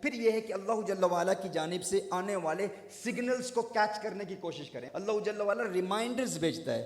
پھر یہ ہے کہ اللہ جل وعلا کی جانب سے آنے والے سگنلز کو کیچ کرنے کی کوشش کریں. اللہ جل وعلا ریمائنڈرز بھیجتا ہے,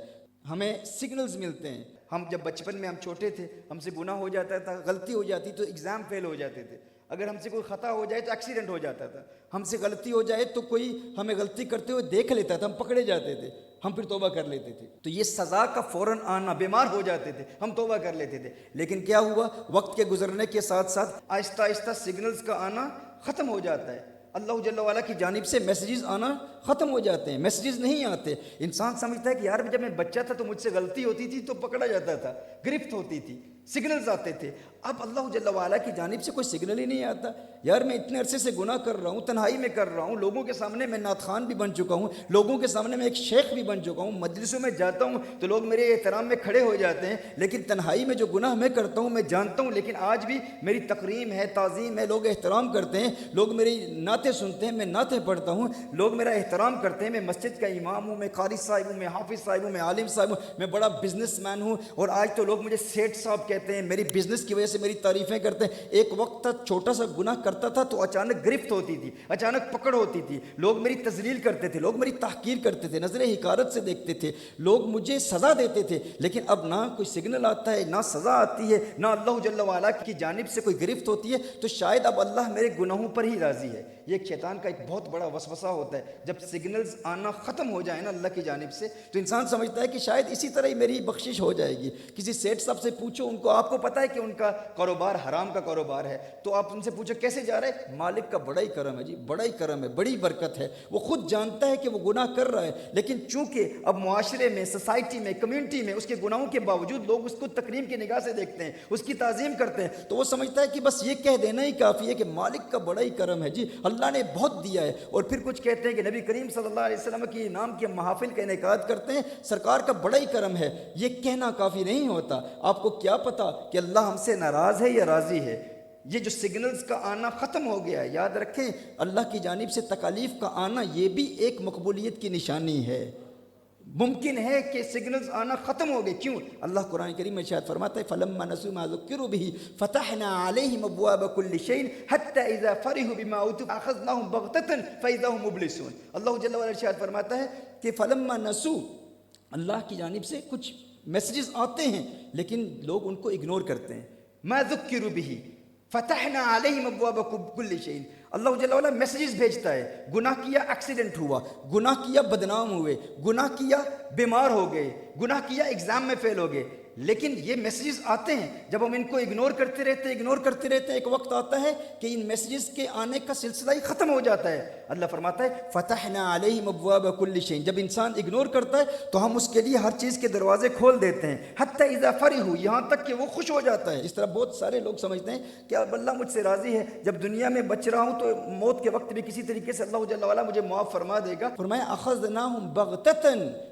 ہمیں سگنلز ملتے ہیں. ہم جب بچپن میں ہم چھوٹے تھے, ہم سے گناہ ہو جاتا تھا, غلطی ہو جاتی تو ایگزام فیل ہو جاتے تھے. اگر ہم سے کوئی خطا ہو جائے تو ایکسیڈنٹ ہو جاتا تھا. ہم سے غلطی ہو جائے تو کوئی ہمیں غلطی کرتے ہوئے دیکھ لیتا تھا, ہم پکڑے جاتے تھے, ہم پھر توبہ کر لیتے تھے. تو یہ سزا کا فوراً آنا, بیمار ہو جاتے تھے, ہم توبہ کر لیتے تھے. لیکن کیا ہوا, وقت کے گزرنے کے ساتھ ساتھ آہستہ آہستہ سگنلز کا آنا ختم ہو جاتا ہے. اللہ جل وعلا کی جانب سے میسیجز آنا ختم ہو جاتے ہیں, میسیجز نہیں آتے. انسان سمجھتا ہے کہ یار جب میں بچہ تھا تو مجھ سے غلطی ہوتی تھی تو پکڑا جاتا تھا, گرفت ہوتی تھی, سگنلز آتے تھے. اب اللہ جل وعلا کی جانب سے کوئی سگنل ہی نہیں آتا. یار میں اتنے عرصے سے گناہ کر رہا ہوں, تنہائی میں کر رہا ہوں, لوگوں کے سامنے میں نعت خوان بھی بن چکا ہوں, لوگوں کے سامنے میں ایک شیخ بھی بن چکا ہوں, مجلسوں میں جاتا ہوں تو لوگ میرے احترام میں کھڑے ہو جاتے ہیں, لیکن تنہائی میں جو گناہ میں کرتا ہوں میں جانتا ہوں, لیکن آج بھی میری تکریم ہے, تعظیم ہے, لوگ احترام کرتے ہیں, لوگ میری نعتیں سنتے ہیں, میں نعتیں پڑھتا ہوں, لوگ میرا احترام کرتے ہیں, میں مسجد کا امام ہوں, میں قاری صاحب ہوں, میں حافظ صاحب ہوں, میں عالم صاحب ہوں, میں بڑا بزنس مین ہوں, اور آج تو لوگ مجھے سیٹھ صاحب کہتے ہیں, میری بزنس کی وجہ سے میری تعریفیں کرتے ہیں. ایک وقت تک چھوٹا سا گناہ کرتا تھا تو اچانک گرفت ہوتی تھی, اچانک پکڑ ہوتی تھی, لوگ میری تذلیل کرتے تھے, لوگ میری تحقیر کرتے تھے, نظر حقارت سے دیکھتے تھے, لوگ مجھے سزا دیتے تھے. لیکن اب نہ کوئی سگنل آتا ہے, نہ سزا آتی ہے, نہ اللہ جل وعلا کی جانب سے کوئی گرفت ہوتی ہے. تو شاید اب اللہ میرے گناہوں پر ہی راضی ہے. یہ ایک شیطان کا ایک بہت بڑا وسوسہ ہوتا ہے. جب سگنلز آنا ختم ہو جائے نا اللہ کی جانب سے, تو انسان سمجھتا ہے کہ شاید اسی طرح ہی میری بخشش ہو جائے گی. کسی سیٹھ صاحب سے پوچھو, ان کو, آپ کو پتہ ہے کہ ان کا کاروبار حرام کا کاروبار ہے, تو آپ ان سے پوچھو کیسے جا رہا ہے, مالک کا بڑا ہی کرم ہے جی, بڑا ہی کرم ہے, بڑی برکت ہے. وہ خود جانتا ہے کہ وہ گناہ کر رہا ہے, لیکن چونکہ اب معاشرے میں, سوسائٹی میں, کمیونٹی میں اس کے گناہوں کے باوجود لوگ اس کو تکریم کی نگاہ سے دیکھتے ہیں, اس کی تعظیم کرتے ہیں, تو وہ سمجھتا ہے کہ بس یہ کہہ دینا ہی کافی ہے کہ مالک کا بڑا ہی کرم ہے جی, اللہ نے بہت دیا ہے. اور پھر کچھ کہتے ہیں کہ نبی کریم صلی اللہ علیہ وسلم کی نام کے محافل کا انعقاد کرتے ہیں, سرکار کا بڑا ہی کرم ہے. یہ کہنا کافی نہیں ہوتا. آپ کو کیا پتا کہ اللہ ہم سے ناراض ہے یا راضی ہے. یہ جو سگنلز کا آنا ختم ہو گیا ہے, یاد رکھیں اللہ کی جانب سے تکالیف کا آنا یہ بھی ایک مقبولیت کی نشانی ہے. ممکن ہے کہ سگنلز آنا ختم ہو گئے. کیوں؟ اللہ قرآن کریم میں شاید فرماتا ہے فَلَمَّا نَسُوا مَا ذُكِّرُوا بِهِ فَتَحْنَا عَلَيْهِمْ أَبْوَابَ كُلِّ شَيْءٍ حَتَّى إِذَا فَرِحُوا بِمَا أُوتُوا أَخَذْنَاهُمْ بَغْتَةً فَإِذَا هُمْ مُبْلِسُونَ. اللہ جل وعلا شاید فرماتا ہے کہ فَلَمَّا نَسُوا, اللہ کی جانب سے کچھ میسیجز آتے ہیں لیکن لوگ ان کو اگنور کرتے ہیں. مَا ذُكِّرُوا بِهِ فتحنا علیہم ابواب کل شیء. اللہ جل وعلا میسیجز بھیجتا ہے. گناہ کیا, ایکسیڈنٹ ہوا, گناہ کیا, بدنام ہوئے, گناہ کیا, بیمار ہو گئے, گناہ کیا, ایگزام میں فیل ہو گئے, لیکن یہ میسیجز آتے ہیں. جب ہم ان کو اگنور کرتے رہتے ایک وقت آتا ہے کہ ان میسیجز کے آنے کا سلسلہ ہی ختم ہو جاتا ہے. اللہ فرماتا ہے فتحنا علیہم ابواب کل شیء. جب انسان اگنور کرتا ہے تو ہم اس کے لیے ہر چیز کے دروازے کھول دیتے ہیں. حتی اذا فرحوا, یہاں تک کہ وہ خوش ہو جاتا ہے. جس طرح بہت سارے لوگ سمجھتے ہیں کہ اب اللہ مجھ سے راضی ہے, جب دنیا میں بچ رہا ہوں تو موت کے وقت بھی کسی طریقے سے اللہ جل وعلا مجھے معاف فرما دے گا. فرمایا اخذناہم بغتۃ.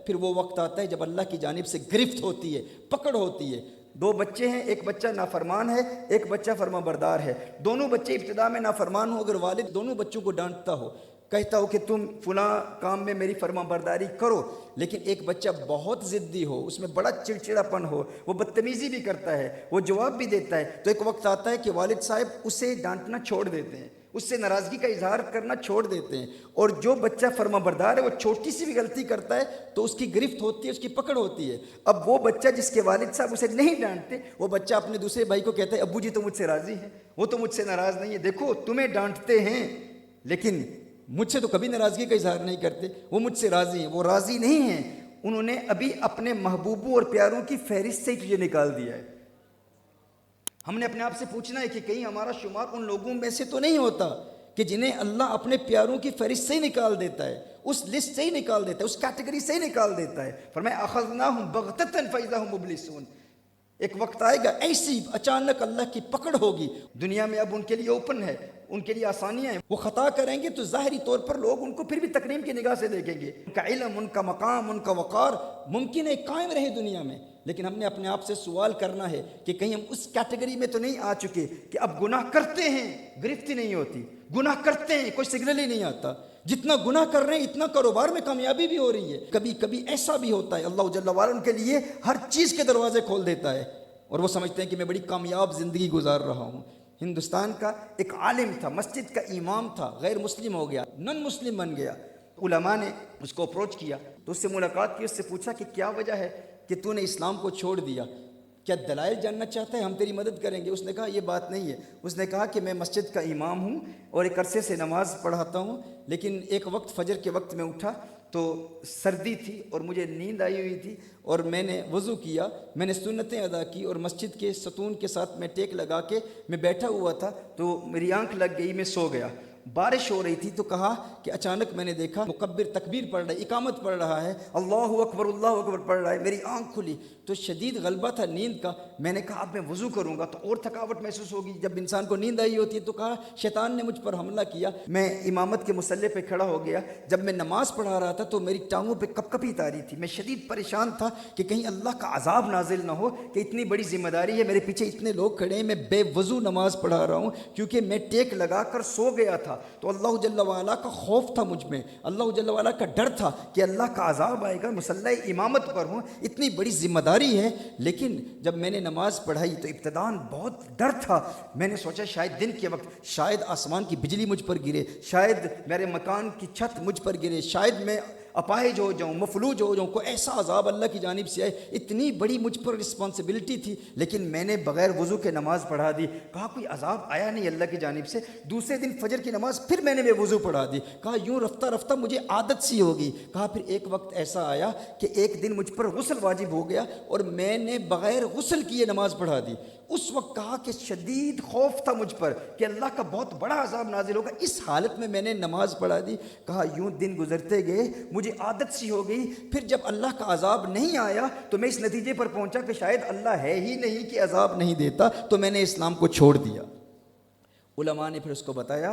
پھر وہ وقت آتا ہے جب اللہ کی جانب سے گرفت ہوتی ہے, پکڑ ہوتی ہے. دو بچے ہیں, ایک بچہ نافرمان ہے, ایک بچہ فرما بردار ہے. دونوں بچے ابتدا میں نافرمان ہوں. اگر والد دونوں بچوں کو ڈانٹتا ہو, کہتا ہو کہ تم فلاں کام میں میری فرما برداری کرو, لیکن ایک بچہ بہت ضدی ہو, اس میں بڑا چڑچڑاپن ہو, وہ بدتمیزی بھی کرتا ہے, وہ جواب بھی دیتا ہے, تو ایک وقت آتا ہے کہ والد صاحب اسے ڈانٹنا چھوڑ دیتے ہیں, اس سے ناراضگی کا اظہار کرنا چھوڑ دیتے ہیں. اور جو بچہ فرما بردار ہے وہ چھوٹی سی بھی غلطی کرتا ہے تو اس کی گرفت ہوتی ہے, اس کی پکڑ ہوتی ہے. اب وہ بچہ جس کے والد صاحب اسے نہیں ڈانٹتے, وہ بچہ اپنے دوسرے بھائی کو کہتا ہے ابو جی تو مجھ سے راضی ہیں, وہ تو مجھ سے ناراض نہیں ہے, دیکھو تمہیں ڈانٹتے ہیں لیکن مجھ سے تو کبھی ناراضگی کا اظہار نہیں کرتے, وہ مجھ سے راضی ہیں. وہ راضی نہیں ہیں, انہوں نے ابھی اپنے محبوبوں اور پیاروں کی فہرست سے ہی تجھے نکال دیا ہے. ہم نے اپنے آپ سے پوچھنا ہے کہ کہیں ہمارا شمار ان لوگوں میں سے تو نہیں ہوتا کہ جنہیں اللہ اپنے پیاروں کی فہرست سے ہی نکال دیتا ہے, اس لسٹ سے ہی نکال دیتا ہے, اس کیٹیگری سے ہی نکال دیتا ہے. فرمایا اخذناہم بغتۃ فاذا ہم مبلسون. ایک وقت آئے گا ایسی اچانک اللہ کی پکڑ ہوگی. دنیا میں اب ان کے لیے اوپن ہے, ان کے لیے آسانیاں ہیں. وہ خطا کریں گے تو ظاہری طور پر لوگ ان کو پھر بھی تکریم کی نگاہ سے دیکھیں گے. ان کا علم, ان کا مقام, ان کا وقار ممکن ہے قائم رہے دنیا میں, لیکن ہم نے اپنے آپ سے سوال کرنا ہے کہ کہیں ہم اس کیٹیگری میں تو نہیں آ چکے کہ اب گناہ کرتے ہیں گرفت ہی نہیں ہوتی, گناہ کرتے ہیں کوئی سگنل ہی نہیں آتا, جتنا گناہ کر رہے ہیں اتنا کاروبار میں کامیابی بھی ہو رہی ہے. کبھی کبھی ایسا بھی ہوتا ہے اللہ جل وعلا ان کے لیے ہر چیز کے دروازے کھول دیتا ہے اور وہ سمجھتے ہیں کہ میں بڑی کامیاب زندگی گزار رہا ہوں. ہندوستان کا ایک عالم تھا، مسجد کا امام تھا، غیر مسلم ہو گیا، نن مسلم بن گیا۔ علماء نے اس کو اپروچ کیا تو اس سے ملاقات کی، اس سے پوچھا کہ کیا وجہ ہے کہ تو نے اسلام کو چھوڑ دیا، کیا دلائل جاننا چاہتا ہے؟ ہم تیری مدد کریں گے۔ اس نے کہا یہ بات نہیں ہے۔ اس نے کہا کہ میں مسجد کا امام ہوں اور ایک عرصے سے نماز پڑھاتا ہوں، لیکن ایک وقت فجر کے وقت میں اٹھا تو سردی تھی اور مجھے نیند آئی ہوئی تھی، اور میں نے وضو کیا، میں نے سنتیں ادا کی، اور مسجد کے ستون کے ساتھ میں ٹیک لگا کے میں بیٹھا ہوا تھا تو میری آنکھ لگ گئی، میں سو گیا۔ بارش ہو رہی تھی تو کہا کہ اچانک میں نے دیکھا مکبر تکبیر پڑھ رہا ہے، اقامت پڑھ رہا ہے، اللہ اکبر پڑھ رہا ہے، میری آنکھ کھلی تو شدید غلبہ تھا نیند کا۔ میں نے کہا اب میں وضو کروں گا تو اور تھکاوٹ محسوس ہوگی، جب انسان کو نیند آئی ہوتی ہے تو کہا شیطان نے مجھ پر حملہ کیا۔ میں امامت کے مصلی پہ کھڑا ہو گیا، جب میں نماز پڑھا رہا تھا تو میری ٹانگوں پہ کپ کپی تاری تھی، میں شدید پریشان تھا کہ کہیں اللہ کا عذاب نازل نہ ہو، کہ اتنی بڑی ذمہ داری ہے، میرے پیچھے اتنے لوگ کھڑے ہیں، میں بے وضو نماز پڑھا رہا ہوں کیونکہ میں ٹیک لگا کر سو گیا تھا۔ تو اللہ جل وعلا کا خوف تھا مجھ میں، اللہ جل وعلا کا ڈر تھا کہ اللہ کا عذاب آئے گا، مصلی امامت پر ہوں، اتنی بڑی ذمہ داری ہے۔ لیکن جب میں نے نماز پڑھائی تو ابتداً بہت ڈر تھا، میں نے سوچا شاید دن کے وقت شاید آسمان کی بجلی مجھ پر گرے، شاید میرے مکان کی چھت مجھ پر گرے، شاید میں اپاہج ہو جاؤں، مفلوج ہو جاؤں، کوئی ایسا عذاب اللہ کی جانب سے آئے، اتنی بڑی مجھ پر رسپانسبلٹی تھی۔ لیکن میں نے بغیر وضو کے نماز پڑھا دی، کہا کوئی عذاب آیا نہیں اللہ کی جانب سے۔ دوسرے دن فجر کی نماز پھر میں نے بے وضو پڑھا دی، کہا یوں رفتہ رفتہ مجھے عادت سی ہوگی۔ کہا پھر ایک وقت ایسا آیا کہ ایک دن مجھ پر غسل واجب ہو گیا اور میں نے بغیر غسل کیے نماز پڑھا دی۔ اس وقت کہا کہ شدید خوف تھا مجھ پر کہ اللہ کا بہت بڑا عذاب نازل ہوگا، اس حالت میں نے نماز پڑھا دی۔ کہا یوں دن گزرتے گئے، مجھے عادت سی ہو گئی، پھر جب اللہ کا عذاب نہیں آیا تو میں اس نتیجے پر پہنچا کہ شاید اللہ ہے ہی نہیں کہ عذاب نہیں دیتا، تو میں نے اسلام کو چھوڑ دیا۔ علماء نے پھر اس کو بتایا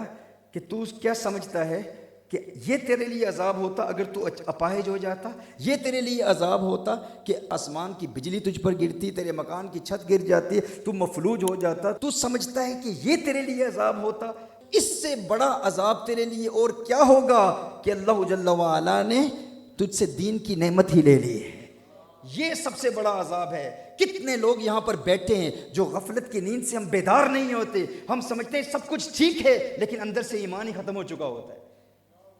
کہ تو کیا سمجھتا ہے کہ یہ تیرے لیے عذاب ہوتا اگر تو اپاہج ہو جاتا، یہ تیرے لیے عذاب ہوتا کہ آسمان کی بجلی تجھ پر گرتی، تیرے مکان کی چھت گر جاتی، تو مفلوج ہو جاتا، تو سمجھتا ہے کہ یہ تیرے لیے عذاب ہوتا، اس سے بڑا عذاب تیرے لیے اور کیا ہوگا کہ اللہ جل وعلا نے تجھ سے دین کی نعمت ہی لے لی ہے۔ یہ سب سے بڑا عذاب ہے۔ کتنے لوگ یہاں پر بیٹھے ہیں جو غفلت کی نیند سے ہم بیدار نہیں ہوتے، ہم سمجھتے ہیں سب کچھ ٹھیک ہے لیکن اندر سے ایمان ہی ختم ہو چکا ہوتا ہے،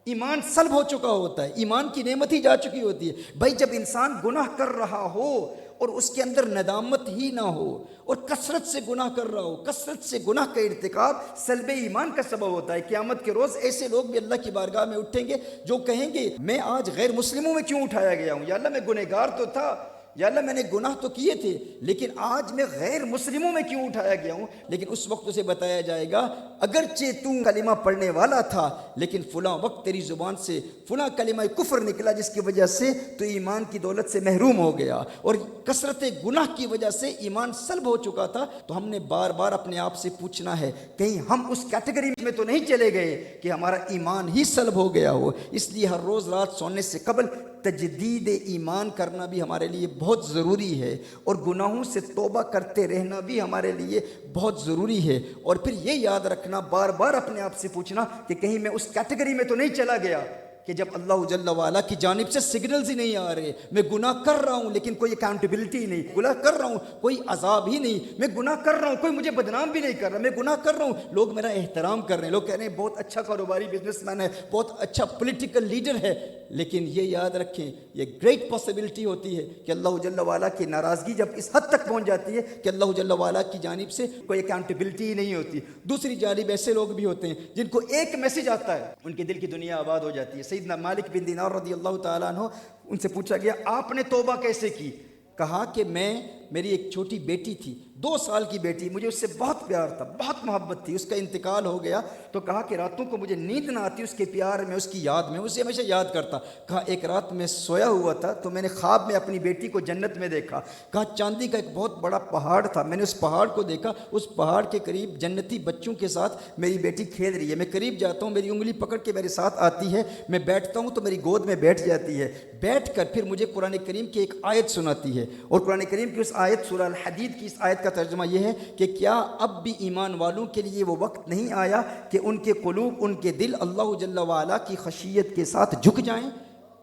ایمان سلب ہو چکا ہوتا ہے، ایمان کی نعمت ہی جا چکی ہوتی ہے۔ بھائی جب انسان گناہ کر رہا ہو اور اس کے اندر ندامت ہی نہ ہو اور کثرت سے گناہ کر رہا ہو، کثرت سے گناہ کا ارتکاب سلب ایمان کا سبب ہوتا ہے۔ قیامت کے روز ایسے لوگ بھی اللہ کی بارگاہ میں اٹھیں گے جو کہیں گے میں آج غیر مسلموں میں کیوں اٹھایا گیا ہوں، یا اللہ میں گنہگار تو تھا، یا اللہ میں نے گناہ تو کیے تھے لیکن آج میں غیر مسلموں میں کیوں اٹھایا گیا ہوں۔ لیکن اس وقت اسے بتایا جائے گا اگرچہ تو کلمہ پڑھنے والا تھا لیکن فلاں وقت تیری زبان سے فلاں کلمہ کفر نکلا جس کی وجہ سے تو ایمان کی دولت سے محروم ہو گیا، اور کثرت گناہ کی وجہ سے ایمان سلب ہو چکا تھا۔ تو ہم نے بار بار اپنے آپ سے پوچھنا ہے کہیں ہم اس کیٹیگری میں تو نہیں چلے گئے کہ ہمارا ایمان ہی سلب ہو گیا ہو۔ اس لیے ہر روز رات سونے سے قبل تجدید ایمان کرنا بھی ہمارے لیے بہت ضروری ہے، اور گناہوں سے توبہ کرتے رہنا بھی ہمارے لیے بہت ضروری ہے۔ اور پھر یہ یاد رکھنا، بار بار اپنے آپ سے پوچھنا کہ کہیں میں اس کیٹیگری میں تو نہیں چلا گیا کہ جب اللہ جل وعلا کی جانب سے سگنلز ہی نہیں آ رہے، میں گناہ کر رہا ہوں لیکن کوئی اکاؤنٹیبلٹی نہیں، گناہ کر رہا ہوں کوئی عذاب ہی نہیں، میں گناہ کر رہا ہوں کوئی مجھے بدنام بھی نہیں کر رہا، میں گناہ کر رہا ہوں لوگ میرا احترام کر رہے ہیں، لوگ کہہ رہے ہیں بہت اچھا کاروباری بزنس مین ہے، بہت اچھا پولیٹیکل لیڈر ہے۔ لیکن یہ یاد رکھیں یہ گریٹ پاسبلٹی ہوتی ہے کہ اللہ جل وعلا کی ناراضگی جب اس حد تک پہنچ جاتی ہے کہ اللہ جل وعلا کی جانب سے کوئی اکاؤنٹیبلٹی ہی نہیں ہوتی۔ دوسری جانب ایسے لوگ بھی ہوتے ہیں جن کو ایک میسج آتا ہے ان کے دل کی دنیا آباد ہو جاتی ہے۔ سیدنا مالک بن دینار رضی اللہ تعالیٰ عنہ، ان سے پوچھا گیا آپ نے توبہ کیسے کی؟ کہا کہ میری ایک چھوٹی بیٹی تھی، 2 سال کی بیٹی، مجھے اس سے بہت پیار تھا، بہت محبت تھی، اس کا انتقال ہو گیا تو کہا کہ راتوں کو مجھے نیند نہ آتی اس کے پیار میں، اس کی یاد میں، اسے ہمیشہ یاد کرتا۔ کہا ایک رات میں سویا ہوا تھا تو میں نے خواب میں اپنی بیٹی کو جنت میں دیکھا۔ کہا چاندی کا ایک بہت بڑا پہاڑ تھا، میں نے اس پہاڑ کو دیکھا، اس پہاڑ کے قریب جنتی بچوں کے ساتھ میری بیٹی کھیل رہی ہے، میں قریب جاتا ہوں، میری انگلی پکڑ کے میرے ساتھ آتی ہے، میں بیٹھتا ہوں تو میری گود میں بیٹھ جاتی ہے، بیٹھ کر پھر مجھے قرآن کریم کی ایک آیت سناتی ہے، اور قرآن کریم کی اس آیت سورہ الحدید کی اس آیت کا ترجمہ یہ ہے کہ کیا اب بھی ایمان والوں کے لیے وہ وقت نہیں آیا کہ ان کے قلوب، ان کے دل اللہ جل وعلا کی خشیت کے ساتھ جھک جائیں؟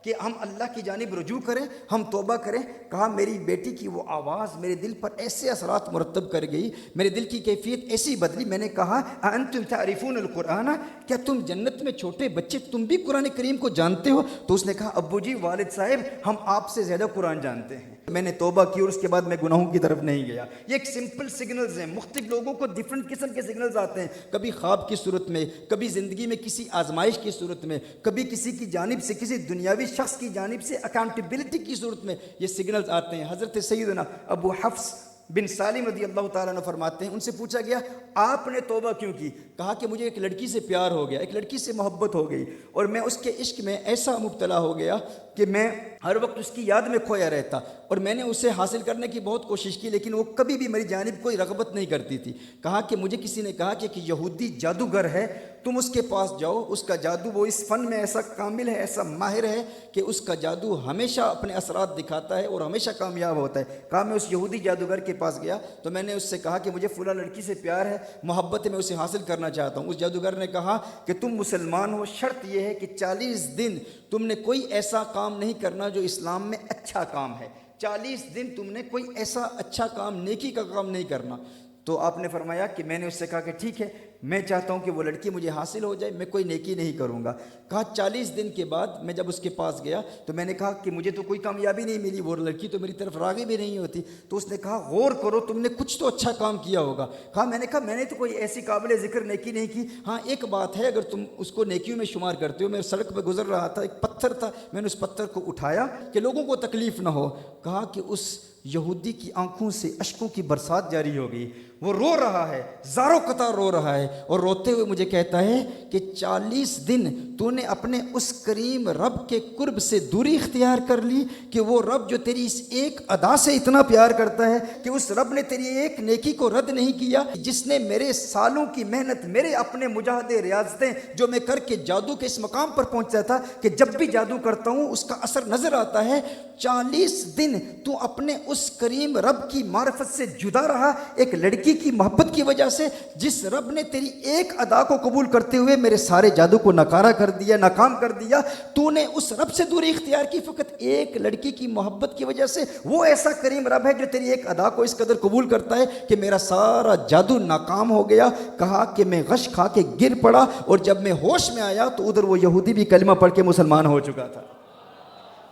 کہ ہم اللہ کی جانب رجوع کریں, ہم توبہ کریں. کہا میری بیٹی کی وہ آواز میرے دل پر ایسے اثرات مرتب کر گئی, میرے دل کی کیفیت ایسی بدلی. میں نے کہا انتم تعرفون القرآن, کیا تم جنت میں چھوٹے بچے تم بھی قرآن کریم کو جانتے ہو؟ تو اس نے کہا ابو جی والد صاحب ہم آپ سے زیادہ قرآن جانتے ہیں. میں نے توبہ کی اور اس کے بعد میں گناہوں کی طرف نہیں گیا. یہ ایک سمپل سگنلز ہیں. مختلف لوگوں کو ڈیفرنٹ قسم کے سگنلز آتے ہیں, کبھی خواب کی صورت میں, کبھی زندگی میں کسی آزمائش کی صورت میں, کبھی کسی کی جانب سے, کسی دنیاوی شخص کی جانب سے اکاؤنٹیبلٹی کی صورت میں یہ سگنلز آتے ہیں. حضرت سیدنا ابو حفص بن سالم رضی اللہ تعالیٰ عنہ فرماتے ہیں, ان سے پوچھا گیا آپ نے توبہ کیوں کی؟ کہا کہ مجھے ایک لڑکی سے پیار ہو گیا, ایک لڑکی سے محبت ہو گئی, اور میں اس کے عشق میں ایسا مبتلا ہو گیا کہ میں ہر وقت اس کی یاد میں کھویا رہتا, اور میں نے اسے حاصل کرنے کی بہت کوشش کی لیکن وہ کبھی بھی میری جانب کوئی رغبت نہیں کرتی تھی. کہا کہ مجھے کسی نے کہا کہ ایک یہودی جادوگر ہے, تم اس کے پاس جاؤ, اس کا جادو, وہ اس فن میں ایسا کامل ہے, ایسا ماہر ہے کہ اس کا جادو ہمیشہ اپنے اثرات دکھاتا ہے اور ہمیشہ کامیاب ہوتا ہے. کہا میں اس یہودی جادوگر کے پاس گیا تو میں نے اس سے کہا کہ مجھے فلاں لڑکی سے پیار ہے, محبت ہے, میں اسے حاصل کرنا چاہتا ہوں. اس جادوگر نے کہا کہ تم مسلمان ہو, شرط یہ ہے کہ 40 دن تم نے کوئی ایسا کام نہیں کرنا جو اسلام میں اچھا کام ہے. 40 دن تم نے کوئی ایسا اچھا کام, نیکی کا کام نہیں کرنا. تو آپ نے فرمایا کہ میں نے اس سے کہا کہ ٹھیک ہے, میں چاہتا ہوں کہ وہ لڑکی مجھے حاصل ہو جائے, میں کوئی نیکی نہیں کروں گا. کہا 40 دن کے بعد میں جب اس کے پاس گیا تو میں نے کہا کہ مجھے تو کوئی کامیابی نہیں ملی, وہ لڑکی تو میری طرف راغب بھی نہیں ہوتی. تو اس نے کہا غور کرو, تم نے کچھ تو اچھا کام کیا ہوگا. میں نے کہا میں نے تو کوئی ایسی قابل ذکر نیکی نہیں کی. ہاں ایک بات ہے, اگر تم اس کو نیکیوں میں شمار کرتے ہو, میں سڑک پہ گزر رہا تھا, ایک پتھر تھا, میں نے اس پتھر کو اٹھایا کہ لوگوں کو تکلیف نہ ہو. کہا کہ اس یہودی کی آنکھوں سے اشکوں کی برسات جاری ہو گئی, وہ رو رہا ہے, زاروں قطار رو رہا ہے, اور روتے ہوئے مجھے کہتا ہے کہ 40 دن تو نے اپنے اس کریم رب کے قرب سے دوری اختیار کر لی, کہ وہ رب جو تیری اس ایک ادا سے اتنا پیار کرتا ہے کہ اس رب نے تیری ایک نیکی کو رد نہیں کیا, جس نے میرے سالوں کی محنت, میرے اپنے مجاہدے, ریاضتیں جو میں کر کے جادو کے اس مقام پر پہنچتا تھا کہ جب بھی جادو کرتا ہوں اس کا اثر نظر آتا ہے, 40 دن تو اپنے اس کریم رب کی معرفت سے جدا رہا, ایک لڑکی کی محبت کی وجہ سے, جس رب نے تیری ایک ادا کو قبول کرتے ہوئے میرے سارے جادو کو ناکارہ کر دیا, ناکام کر دیا. تو نے اس رب سے دوری اختیار کی فقط ایک لڑکی کی محبت کی وجہ سے. وہ ایسا کریم رب ہے جو تیری ایک ادا کو اس قدر قبول کرتا ہے کہ میرا سارا جادو ناکام ہو گیا. کہا کہ میں غش کھا کے گر پڑا, اور جب میں ہوش میں آیا تو ادھر وہ یہودی بھی کلمہ پڑھ کے مسلمان ہو چکا تھا.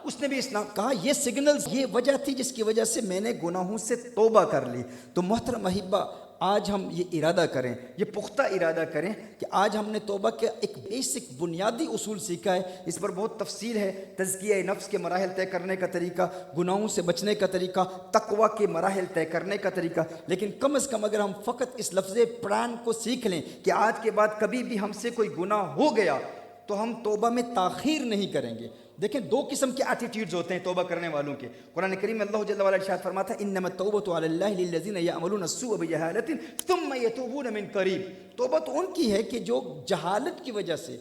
اس نے بھی اسلام. کہا یہ سگنلز, یہ وجہ تھی جس کی وجہ سے میں نے گناہوں سے توبہ کر لی. تو محترم احبہ, آج ہم یہ ارادہ کریں, یہ پختہ ارادہ کریں کہ آج ہم نے توبہ کے ایک بیسک بنیادی اصول سیکھا ہے. اس پر بہت تفصیل ہے, تزکیہ نفس کے مراحل طے کرنے کا طریقہ, گناہوں سے بچنے کا طریقہ, تقوی کے مراحل طے کرنے کا طریقہ. لیکن کم از کم اگر ہم فقط اس لفظ پران کو سیکھ لیں کہ آج کے بعد کبھی بھی ہم سے کوئی گناہ ہو گیا تو ہم توبہ میں تاخیر نہیں کریں گے. دیکھیں 2 قسم کے ایٹیٹیوڈز ہوتے ہیں توبہ کرنے والوں کے. قرآن کریم میں اللہ جل وعلا ارشاد فرماتا ہے انما التوبۃ علی اللہ للذین یعملون السوء بجہالۃ ثم یتوبون من قریب. توبہ تو ان کی ہے کہ جو جہالت کی وجہ سے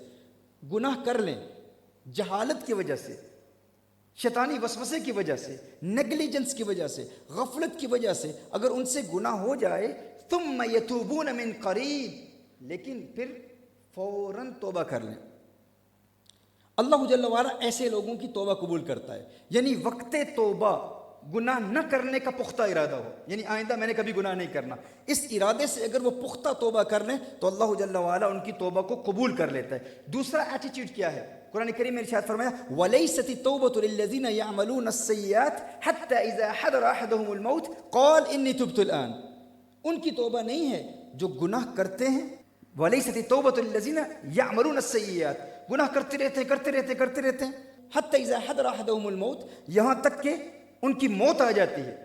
گناہ کر لیں, جہالت کی وجہ سے, شیطانی وسوسے کی وجہ سے, نیگلیجنس کی وجہ سے, غفلت کی وجہ سے اگر ان سے گناہ ہو جائے, ثم یتوبون من قریب, لیکن پھر فوراً توبہ کر لیں. اللہ جل وعلا ایسے لوگوں کی توبہ قبول کرتا ہے. یعنی وقت توبہ گناہ نہ کرنے کا پختہ ارادہ ہو, یعنی آئندہ میں نے کبھی گناہ نہیں کرنا, اس ارادے سے اگر وہ پختہ توبہ کر لیں تو اللہ جل وعلا ان کی توبہ کو قبول کر لیتا ہے. دوسرا ایٹیٹیوڈ کیا ہے؟ قرآن کریم میں ارشاد فرمایا وَلَيْسَتِ التَّوْبَةُ لِلَّذِينَ يَعْمَلُونَ السَّيِّئَاتِ حَتَّى إِذَا حَضَرَ أَحَدَهُمُ الْمَوْتُ قَالَ إِنِّي تُبْتُ الْآنَ. ان کی توبہ نہیں ہے جو گناہ کرتے ہیں. وَلَيْسَتِ التَّوْبَةُ لِلَّذِينَ يَعْمَلُونَ السَّيِّئَاتِ, گناہ کرتے رہتے ہیں حتی اذا حضر احدهم الموت, یہاں تک کہ ان کی موت آ جاتی ہے,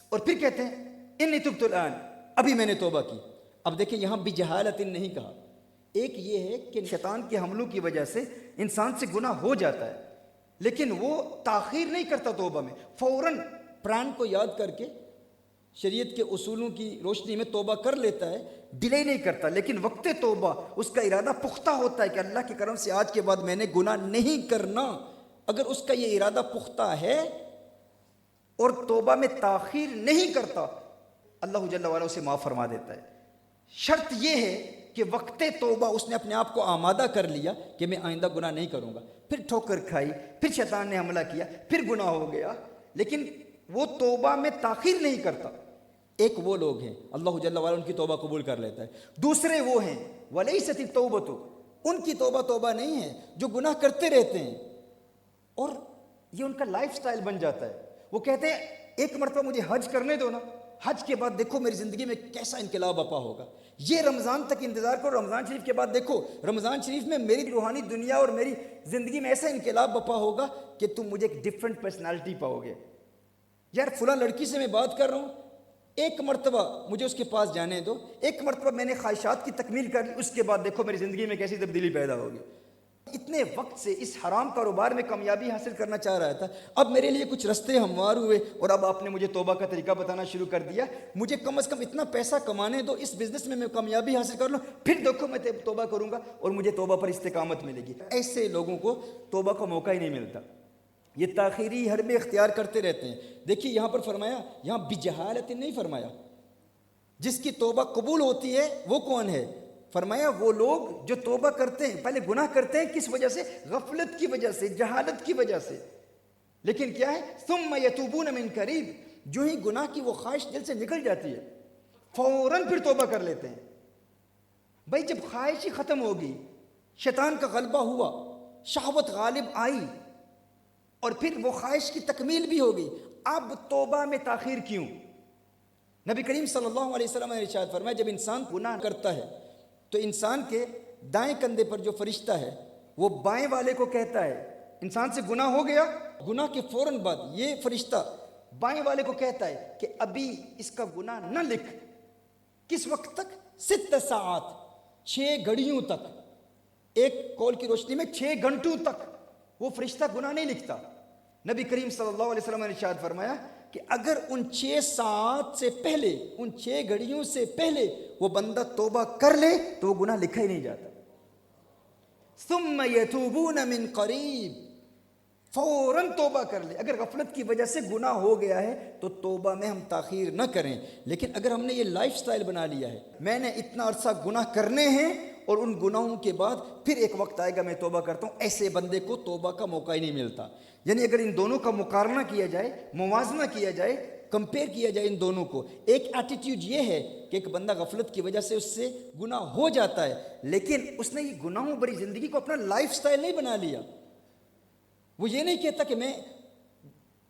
اور پھر کہتے ہیں انی تبت الان, ابھی میں نے توبہ کی. اب دیکھیں یہاں بجہالت نہیں کہا. ایک یہ ہے کہ شیطان کے حملوں کی وجہ سے انسان سے گناہ ہو جاتا ہے, لیکن وہ تاخیر نہیں کرتا توبہ میں, فوراً پران کو یاد کر کے شریعت کے اصولوں کی روشنی میں توبہ کر لیتا ہے, ڈیلے نہیں کرتا. لیکن وقت توبہ اس کا ارادہ پختہ ہوتا ہے کہ اللہ کے کرم سے آج کے بعد میں نے گناہ نہیں کرنا. اگر اس کا یہ ارادہ پختہ ہے اور توبہ میں تاخیر نہیں کرتا, اللہ جل وعلا اسے معاف فرما دیتا ہے. شرط یہ ہے کہ کہ وقت توبہ اس نے اپنے آپ کو آمادہ کر لیا کہ میں آئندہ گناہ نہیں کروں گا، پھر ٹھوکر کھائی، پھر شیطان نے حملہ کیا، پھر گناہ ہو گیا، لیکن وہ توبہ میں تاخیر نہیں کرتا۔ ایک وہ لوگ ہیں اللہ جل وعلا ان کی توبہ قبول کر لیتا ہے، دوسرے وہ ہیں وَلَيْسَتِ التَّوْبَةُ، ان کی توبہ نہیں ہے، جو گناہ کرتے رہتے ہیں اور یہ ان کا لائف سٹائل بن جاتا ہے۔ وہ کہتے ہیں ایک مرتبہ مجھے حج کرنے دو نا، حج کے بعد دیکھو میری زندگی میں کیسا انقلاب برپا ہوگا، یہ رمضان تک انتظار کرو، رمضان شریف کے بعد دیکھو رمضان شریف میں میری روحانی دنیا اور میری زندگی میں ایسا انقلاب برپا ہوگا کہ تم مجھے ایک ڈیفرنٹ پرسنالٹی پاؤ گے۔ یار فلاں لڑکی سے میں بات کر رہا ہوں، ایک مرتبہ مجھے اس کے پاس جانے دو، ایک مرتبہ میں نے خواہشات کی تکمیل کر لی، اس کے بعد دیکھو میری زندگی میں کیسی تبدیلی پیدا ہوگی۔ اتنے وقت سے اس حرام کاروبار میں کامیابی حاصل کرنا چاہ رہا تھا، اب میرے لیے کچھ رستے ہموار ہوئے اور اب آپ نے مجھے توبہ کا طریقہ بتانا شروع کر دیا، مجھے کم از کم اتنا پیسہ کمانے دو، اس بزنس میں کامیابی حاصل کر لوں، پھر دیکھو میں توبہ کروں گا اور مجھے توبہ پر استقامت ملے گی۔ ایسے لوگوں کو توبہ کا موقع ہی نہیں ملتا، یہ تاخیری حربیں اختیار کرتے رہتے ہیں۔ دیکھیے یہاں پر فرمایا، یہاں بجہالت نہیں فرمایا، جس کی توبہ قبول ہوتی ہے وہ کون ہے؟ فرمایا وہ لوگ جو توبہ کرتے ہیں، پہلے گناہ کرتے ہیں کس وجہ سے؟ غفلت کی وجہ سے، جہالت کی وجہ سے، لیکن کیا ہے؟ ثم یتوبون من قریب، جو ہی گناہ کی وہ خواہش دل سے نکل جاتی ہے فوراً پھر توبہ کر لیتے ہیں۔ بھائی جب خواہش ہی ختم ہوگی، شیطان کا غلبہ ہوا، شہوت غالب آئی اور پھر وہ خواہش کی تکمیل بھی ہوگی، اب توبہ میں تاخیر کیوں؟ نبی کریم صلی اللہ علیہ وسلم نے ارشاد فرمایا جب انسان گناہ کرتا ہے تو انسان کے دائیں کندھے پر جو فرشتہ ہے وہ بائیں والے کو کہتا ہے، انسان سے گناہ ہو گیا، گناہ کے فوراً بعد یہ فرشتہ بائیں والے کو کہتا ہے کہ ابھی اس کا گناہ نہ لکھ۔ کس وقت تک؟ 6 ساعات، 6 گھڑیوں تک، ایک قول کی روشنی میں 6 گھنٹوں تک وہ فرشتہ گناہ نہیں لکھتا۔ نبی کریم صلی اللہ علیہ وسلم نے ارشاد فرمایا کہ اگر ان 6 ساعات سے پہلے، ان 6 گھڑیوں سے پہلے وہ بندہ توبہ کر لے تو وہ گناہ لکھا ہی نہیں جاتا۔ ثم یتوبون من قریب، فوراً توبہ کر لے۔ اگر غفلت کی وجہ سے گناہ ہو گیا ہے تو توبہ میں ہم تاخیر نہ کریں، لیکن اگر ہم نے یہ لائف سٹائل بنا لیا ہے میں نے اتنا عرصہ گناہ کرنے ہیں اور ان گناہوں کے بعد پھر ایک وقت آئے گا میں توبہ کرتا ہوں، ایسے بندے کو توبہ کا موقع ہی نہیں ملتا۔ یعنی اگر ان دونوں کا مقارنہ کیا جائے، موازنہ کیا جائے، کمپیئر کیا جائے ان دونوں کو، ایک ایٹیٹیوڈ یہ ہے کہ ایک بندہ غفلت کی وجہ سے اس سے گناہ ہو جاتا ہے، لیکن اس نے یہ گناہوں بری زندگی کو اپنا لائف سٹائل نہیں بنا لیا۔ وہ یہ نہیں کہتا کہ میں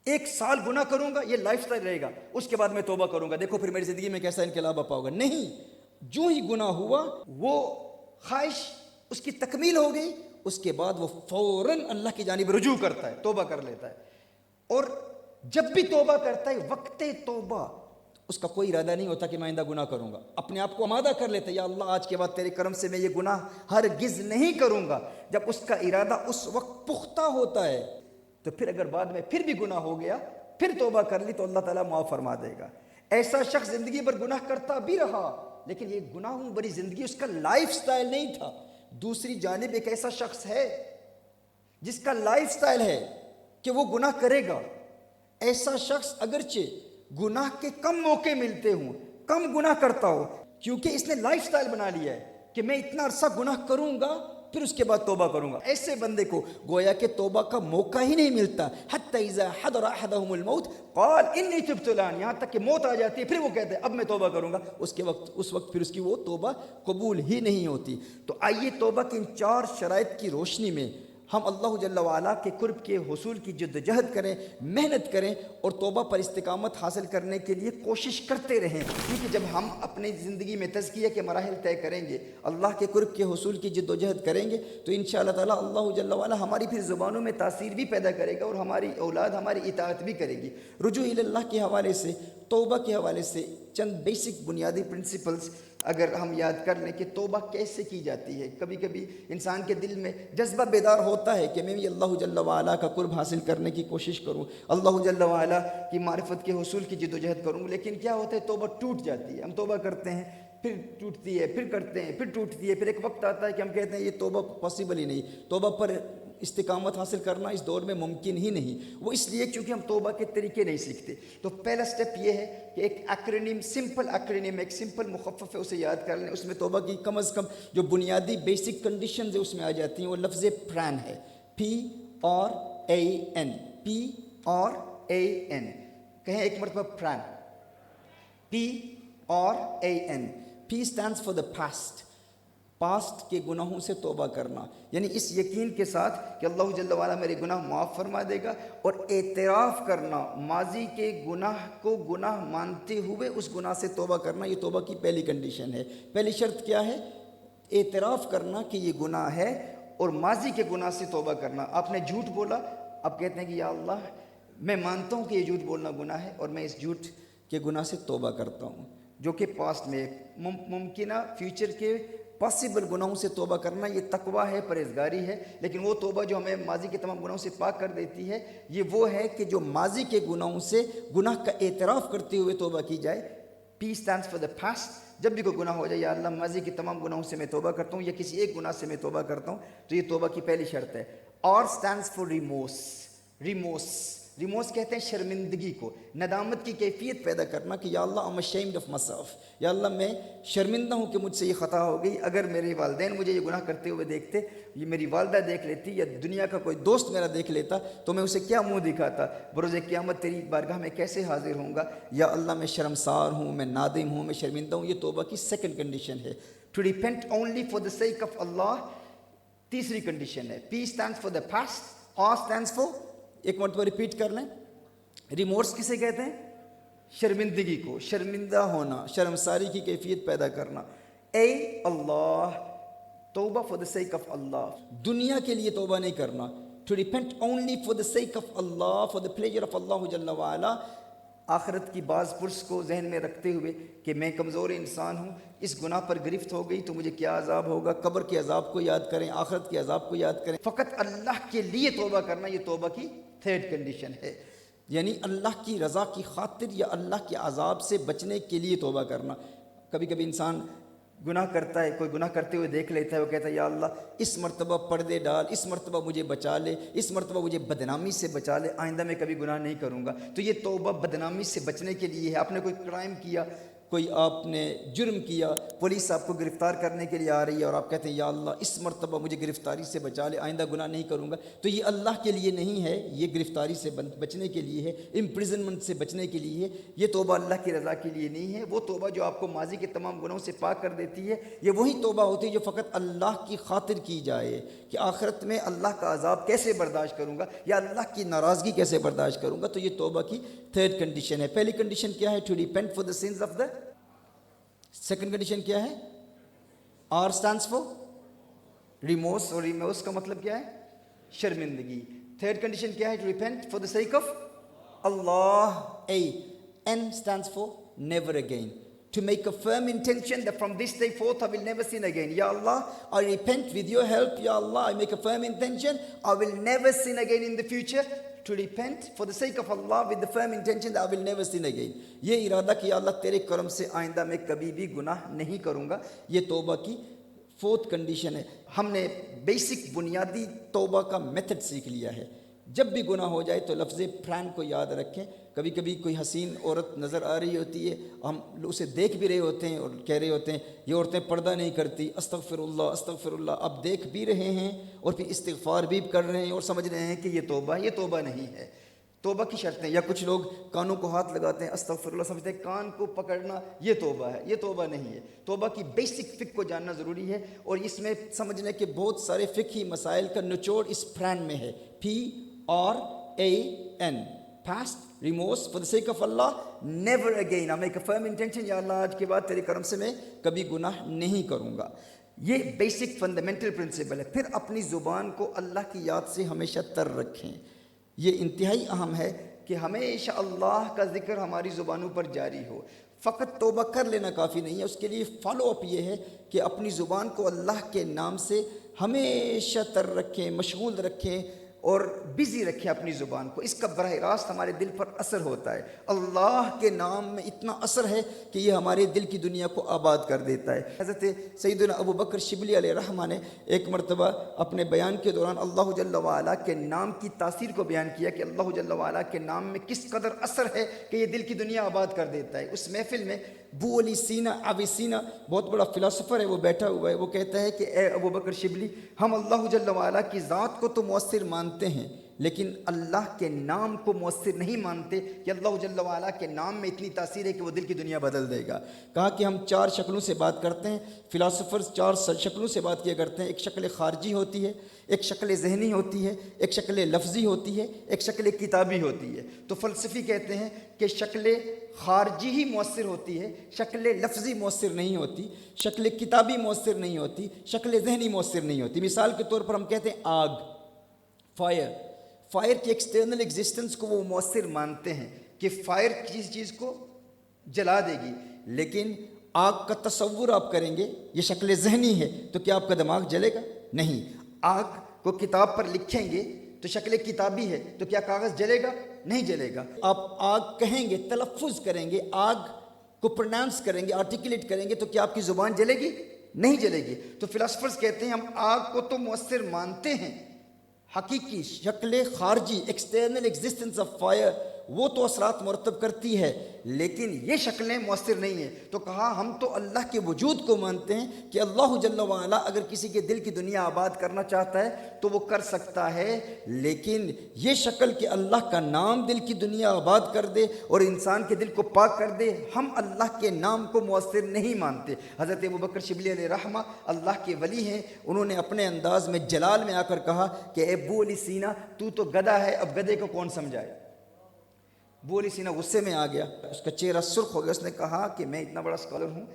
1 سال گناہ کروں گا، یہ لائف سٹائل رہے گا، اس کے بعد میں توبہ کروں گا، دیکھو پھر میری زندگی میں کیسا انقلاب برپا ہوگا۔ نہیں، جو ہی گناہ ہوا وہ خواہش اس کی تکمیل ہو گئی، اس کے بعد وہ فوراً اللہ کی جانب رجوع کرتا ہے، توبہ کر لیتا ہے۔ اور جب بھی توبہ کرتا ہے وقت توبہ اس کا کوئی ارادہ نہیں ہوتا کہ میں آئندہ گناہ کروں گا، اپنے آپ کو آمادہ کر لیتا ہے یا اللہ آج کے بعد تیرے کرم سے میں یہ گناہ ہرگز نہیں کروں گا۔ جب اس کا ارادہ اس وقت پختہ ہوتا ہے تو پھر اگر بعد میں پھر بھی گناہ ہو گیا، پھر توبہ کر لی تو اللہ تعالیٰ معاف فرما دے گا۔ ایسا شخص زندگی بھر گناہ کرتا بھی رہا لیکن یہ گناہوں بری زندگی اس کا لائف سٹائل نہیں تھا۔ دوسری جانب ایک ایسا شخص ہے جس کا لائف سٹائل ہے کہ وہ گناہ کرے گا، ایسا شخص اگرچہ گناہ کے کم موقع ملتے ہوں، کم گناہ کرتا ہو، کیونکہ اس نے لائف سٹائل بنا لیا ہے کہ میں اتنا عرصہ گناہ کروں گا پھر اس کے بعد توبہ کروں گا، ایسے بندے کو گویا کہ توبہ کا موقع ہی نہیں ملتا۔ حتی اذا حضر احدهم الموت قال انی تبت الان، یہاں تک کہ موت آ جاتی ہے پھر وہ کہتے ہیں اب میں توبہ کروں گا، اس وقت پھر اس کی وہ توبہ قبول ہی نہیں ہوتی۔ تو آئیے توبہ کی ان 4 شرائط کی روشنی میں ہم اللہ جل وعلا کے قرب کے حصول کی جدوجہد کریں، محنت کریں اور توبہ پر استقامت حاصل کرنے کے لیے کوشش کرتے رہیں، کیونکہ جب ہم اپنی زندگی میں تزکیہ کے مراحل طے کریں گے، اللہ کے قرب کے حصول کی جدوجہد کریں گے تو انشاءاللہ تعالی اللہ جل وعلا ہماری پھر زبانوں میں تاثیر بھی پیدا کرے گا اور ہماری اولاد ہماری اطاعت بھی کرے گی۔ رجوع اللہ کے حوالے سے، توبہ کے حوالے سے چند بیسک بنیادی پرنسپلز اگر ہم یاد کر لیں کہ توبہ کیسے کی جاتی ہے۔ کبھی کبھی انسان کے دل میں جذبہ بیدار ہوتا ہے کہ میں بھی اللہ جل وعلا کا قرب حاصل کرنے کی کوشش کروں، اللہ جل وعلا کی معرفت کے حصول کی جدوجہد کروں، لیکن کیا ہوتا ہے توبہ ٹوٹ جاتی ہے۔ ہم توبہ کرتے ہیں پھر ٹوٹتی ہے، پھر کرتے ہیں پھر ٹوٹتی ہے، پھر ایک وقت آتا ہے کہ ہم کہتے ہیں یہ توبہ پاسبل ہی نہیں، توبہ پر استقامت حاصل کرنا اس دور میں ممکن ہی نہیں، وہ اس لیے کیونکہ ہم توبہ کے طریقے نہیں سیکھتے۔ تو پہلا سٹیپ یہ ہے کہ ایک ایکرونیم، سمپل ایکرونیم، ایک سمپل مخفف ہے، اسے یاد کر لیں۔ اس میں توبہ کی کم از کم جو بنیادی بیسک کنڈیشنز اس میں آ جاتی ہیں، وہ لفظ پران ہے، PRAN، PRAN، کہیں ایک مرتبہ پران، PRAN۔ P stands for the past، past کے گناہوں سے توبہ کرنا، یعنی اس یقین کے ساتھ کہ اللہ جل وعلا میرے گناہ معاف فرما دے گا، اور اعتراف کرنا، ماضی کے گناہ کو گناہ مانتے ہوئے اس گناہ سے توبہ کرنا، یہ توبہ کی پہلی کنڈیشن ہے۔ پہلی شرط کیا ہے؟ اعتراف کرنا کہ یہ گناہ ہے، اور ماضی کے گناہ سے توبہ کرنا۔ آپ نے جھوٹ بولا، آپ کہتے ہیں کہ یا اللہ میں مانتا ہوں کہ یہ جھوٹ بولنا گناہ ہے، اور میں اس جھوٹ کے گناہ سے توبہ کرتا ہوں، جو کہ پاسٹ میں ممکنہ فیوچر کے پاسبل گناہوں سے توبہ کرنا، یہ تقویٰ ہے، پرہیزگاری ہے۔ لیکن وہ توبہ جو ہمیں ماضی کے تمام گناہوں سے پاک کر دیتی ہے، یہ وہ ہے کہ جو ماضی کے گناہوں سے گناہ کا اعتراف کرتے ہوئے توبہ کی جائے۔ P stands for the past۔ جب بھی کوئی گناہ ہو جائے، یا اللہ ماضی کے تمام گناہوں سے میں توبہ کرتا ہوں، یا کسی ایک گناہ سے میں توبہ کرتا ہوں، تو یہ توبہ کی پہلی شرط ہے۔ R stands for remorse۔ ریموس کہتے ہیں شرمندگی کو، ندامت کی کیفیت پیدا کرنا کہ یا اللہ I'm ashamed of myself، یا اللہ میں شرمندہ ہوں کہ مجھ سے یہ خطا ہو گئی۔ اگر میرے والدین مجھے یہ گناہ کرتے ہوئے دیکھتے، یہ میری والدہ دیکھ لیتی، یا دنیا کا کوئی دوست میرا دیکھ لیتا، تو میں اسے کیا منہ دکھاتا؟ بروز قیامت تیری بارگاہ میں کیسے حاضر ہوں گا؟ یا اللہ میں شرمسار ہوں، میں نادم ہوں، میں شرمندہ ہوں۔ یہ توبہ کی سیکنڈ کنڈیشن ہے۔ To repent only for the sake of Allah, تیسری کنڈیشن ہے۔ P stands for the past، R stands for، ایک مرتبہ ریپیٹ کر لیں، ریمورس کسے کہتے ہیں؟ شرمندگی کو، شرمندہ ہونا، شرمساری کی کیفیت پیدا کرنا۔ اے اللہ، توبہ فار دا سیک آف اللہ، دنیا کے لیے توبہ نہیں کرنا۔ To repent only for the sake of Allah, for the pleasure of Allah جل وعلا، آخرت کی بعض پرس کو ذہن میں رکھتے ہوئے کہ میں کمزور انسان ہوں، اس گناہ پر گرفت ہو گئی تو مجھے کیا عذاب ہوگا، قبر کے عذاب کو یاد کریں، آخرت کے عذاب کو یاد کریں، فقط اللہ کے لیے توبہ کرنا، یہ توبہ کی تھرڈ کنڈیشن ہے۔ یعنی اللہ کی رضا کی خاطر یا اللہ کے عذاب سے بچنے کے لیے توبہ کرنا۔ کبھی کبھی انسان گناہ کرتا ہے، کوئی گناہ کرتے ہوئے دیکھ لیتا ہے، وہ کہتا ہے یا اللہ اس مرتبہ پردے ڈال، اس مرتبہ مجھے بچا لے، اس مرتبہ مجھے بدنامی سے بچا لے، آئندہ میں کبھی گناہ نہیں کروں گا۔ تو یہ توبہ بدنامی سے بچنے کے لیے ہے۔ آپ نے کوئی کرائم کیا، کوئی آپ نے جرم کیا، پولیس آپ کو گرفتار کرنے کے لیے آ رہی ہے، اور آپ کہتے ہیں یا اللہ اس مرتبہ مجھے گرفتاری سے بچا لے، آئندہ گناہ نہیں کروں گا، تو یہ اللہ کے لیے نہیں ہے، یہ گرفتاری سے بچنے کے لیے ہے، امپریزنمنٹ سے بچنے کے لیے ہے۔ یہ توبہ اللہ کی رضا کے لیے نہیں ہے۔ وہ توبہ جو آپ کو ماضی کے تمام گناہوں سے پاک کر دیتی ہے، یہ وہی توبہ ہوتی ہے جو فقط اللہ کی خاطر کی جائے کہ آخرت میں اللہ کا عذاب کیسے برداشت کروں گا، یا اللہ کی ناراضگی کیسے برداشت کروں گا۔ تو یہ توبہ کی تھرڈ کنڈیشن ہے۔ پہلی کنڈیشن کیا ہے؟ To repent for the sins of the. Second condition کیا ہے؟ R stands for ریمورس، اور ریمورس کا مطلب کیا ہے؟ شرمندگی۔ تھرڈ کنڈیشن کیا ہے؟ To repent for the sake of Allah. A N stands for never again، to make a firm intention that from this day forth I will never sin again۔ یا اللہ I repent with your help، یا اللہ I make a firm intention I will never sin again in the future۔ to repent for the sake of Allah with the firm intention that I will never sin again۔ یہ ارادہ کہ یا اللہ تیرے کرم سے آئندہ میں کبھی بھی گناہ نہیں کروں گا، یہ توبہ کی فورتھ کنڈیشن ہے۔ ہم نے بیسک بنیادی توبہ کا میتھڈ سیکھ لیا ہے۔ جب بھی گناہ ہو جائے تو لفظ پران کو یاد رکھیں۔ کبھی کبھی کوئی حسین عورت نظر آ رہی ہوتی ہے، ہم اسے دیکھ بھی رہے ہوتے ہیں اور کہہ رہے ہوتے ہیں یہ عورتیں پردہ نہیں کرتی، استغفر اللہ استغفر اللہ۔ اب دیکھ بھی رہے ہیں اور پھر استغفار بھی کر رہے ہیں اور سمجھ رہے ہیں کہ یہ توبہ نہیں ہے۔ توبہ کی شرطیں، یا کچھ لوگ کانوں کو ہاتھ لگاتے ہیں، استغفر اللہ سمجھتے ہیں کان کو پکڑنا یہ توبہ ہے، یہ توبہ نہیں ہے۔ توبہ کی بیسک فقہ کو جاننا ضروری ہے، اور اس میں سمجھنے کے بہت سارے فقہی مسائل کا نچوڑ اس پران میں ہے۔ PRAN، past remorse for the sake of Allah، never again I make a firm intention، یا اللہ آج کے بعد تیرے کرم سے میں کبھی گناہ نہیں کروں گا۔ یہ بیسک فنڈامنٹل پرنسپل ہے۔ پھر اپنی زبان کو اللہ کی یاد سے ہمیشہ تر رکھیں۔ یہ انتہائی اہم ہے کہ ہمیشہ اللہ کا ذکر ہماری زبانوں پر جاری ہو۔ فقط توبہ کر لینا کافی نہیں ہے، اس کے لیے فالو اپ یہ ہے کہ اپنی زبان کو اللہ کے نام سے ہمیشہ تر رکھیں، مشغول رکھیں، اور بزی رکھیں اپنی زبان کو، اس کا براہ راست ہمارے دل پر اثر ہوتا ہے۔ اللہ کے نام میں اتنا اثر ہے کہ یہ ہمارے دل کی دنیا کو آباد کر دیتا ہے۔ حضرت سیدنا ابو بکر شبلی علیہ رحمہ نے ایک مرتبہ اپنے بیان کے دوران اللہ جل وعلا کے نام کی تاثیر کو بیان کیا کہ اللہ جل وعلا کے نام میں کس قدر اثر ہے کہ یہ دل کی دنیا آباد کر دیتا ہے۔ اس محفل میں ابو علی سینا اویسینا بہت بڑا فلاسفر ہے، وہ بیٹھا ہوا ہے، وہ کہتا ہے کہ اے ابو بکر شبلی، ہم اللہ جل وعلا کی ذات کو تو مؤثر مانتے ہیں لیکن اللہ کے نام کو مؤثر نہیں مانتے کہ اللہ جل وعلا کے نام میں اتنی تاثیر ہے کہ وہ دل کی دنیا بدل دے گا۔ کہا کہ ہم 4 شکلوں سے بات کرتے ہیں، فلاسفرز 4 شکلوں سے بات کیا کرتے ہیں۔ ایک شکل خارجی ہوتی ہے، ایک شکل ذہنی ہوتی ہے، ایک شکل لفظی ہوتی ہے، ایک شکل کتابی ہوتی ہے۔ تو فلسفی کہتے ہیں کہ شکل خارجی ہی مؤثر ہوتی ہے، شکل لفظی مؤثر نہیں ہوتی، شکل کتابی مؤثر نہیں ہوتی، شکل ذہنی مؤثر نہیں ہوتی۔ مثال کے طور پر ہم کہتے ہیں آگ، فائر کی ایکسٹرنل ایگزسٹنس کو وہ مؤثر مانتے ہیں کہ فائر کسی چیز کو جلا دے گی، لیکن آگ کا تصور آپ کریں گے، یہ شکل ذہنی ہے، تو کیا آپ کا دماغ جلے گا؟ نہیں۔ آگ کو کتاب پر لکھیں گے تو شکل کتابی ہے، تو کیا کاغذ جلے گا؟ نہیں جلے گا۔ آپ آگ کہیں گے، تلفظ کریں گے، آگ کو پروناؤنس کریں گے، آرٹیکولیٹ کریں گے، تو کیا آپ کی زبان جلے گی؟ نہیں جلے گی۔ تو فلاسفرز کہتے ہیں ہم آگ کو تو مؤثر مانتے ہیں، حقیقی شکل خارجی ایکسٹرنل ایگزسٹنس آف فائر وہ تو اثرات مرتب کرتی ہے لیکن یہ شکلیں مؤثر نہیں ہیں۔ تو کہا ہم تو اللہ کے وجود کو مانتے ہیں کہ اللہ جل وعلا اگر کسی کے دل کی دنیا آباد کرنا چاہتا ہے تو وہ کر سکتا ہے، لیکن یہ شکل کہ اللہ کا نام دل کی دنیا آباد کر دے اور انسان کے دل کو پاک کر دے، ہم اللہ کے نام کو مؤثر نہیں مانتے۔ حضرت ابو بکر شبلی علیہ رحمہ اللہ کے ولی ہیں، انہوں نے اپنے انداز میں جلال میں آ کر کہا کہ اے ابو علی سینا، تو گدھا ہے، اب گدھے کو کون سمجھائے؟ ابو علی سینا غصے میں آ گیا، اس کا چہرہ سرخ ہو گیا، اس نے کہا کہ میں اتنا بڑا اسکالر ہوں،